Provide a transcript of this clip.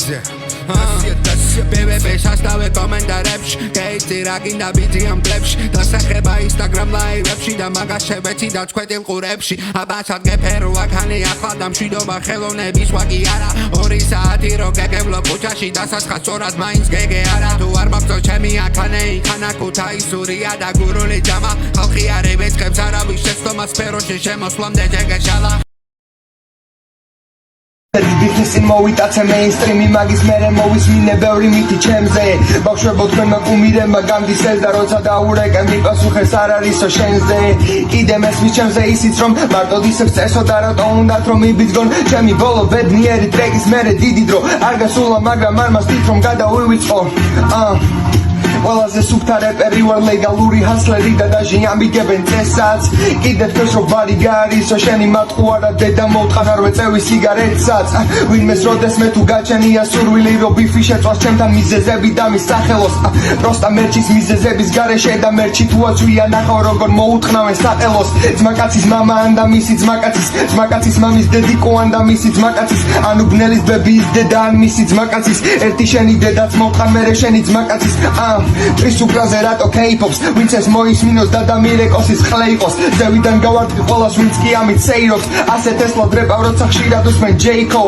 Ზე BBB სასტავე კომენტარებში გეიცი რა გინდა ბიძი ამ კლებში დასახება Instagram ლაივებში და მაგას შევეცი და წვეტილ ყურებში აბაცად გეფერო აქანი ახლა და მშვიდობა ხელოვნების ვაკი არა 2 საათი რო გეგებლო ქუჩაში დასასხა სწორად მაინც გეგე არა თუ არ მოგწო ჩემი აქანე იქანა ქუთაისურია და გურული ჯამა ხალხი არ ევეწყებს არავის შეცდომა სფეროში შემოსვლამდე ჯეგეშალა Bifnisin mოვიტაცე მეინსტრიმი მაგის მერე მოვისმინე ბევრი მითი ჩემზე ბავშვებო თქვენმა კუმირებმა გამდისეს და როცა დაურეკე მიპასუხეს არ არისო შენზე კიდე მესმის ჩემზე ისიც რომ მარტო დისებს წესო და რატო უნდათ რომ მიბიძგონ ჩემი ბოლო ბედნიერი ტრეკის მერე დიდი დრო არ გასულა მაგრამ არ მასდით რომ გადავივიწყო ყველაზე სუფთა რეპერი ვარ ლეგალური ჰასლერი და დაჟე ამიგებენ წესაც კიდე თქვენს რომ ბარი გაარისო შენი მატყუ არა დედა მოვთხარ არ ვეწევი სიგარეტსაც ვინმეს როდეს მე თუ გაჩენია სურვილი რომ ბიფი შეწვას ჩემთან მიზეზები და მის სახელოს პროსტა მერჩის მიზეზების გარეშე და მერჩი თუაც ვიანახავ როგორ მოუთხრავენ საყელოს ძმაკაცის მამა ან და მისი ძმაკაცის მამის დედიკო ან და მისი ძმაკაცის ანუ ბნელის ბებიის დედა ან მისი ძმაკაცის ერთი შენი დედაც მოვთხარ მერე შენი ძმაკაცის Tris upraze rato K-pops Wins es moisminos da mirекos is ხლეიყოს ზევიდან გავარტყი ყველას ვინც კი ამით სეირობს ასე Tesla დრეპავ როცა ხშირად უსმენ J-Cole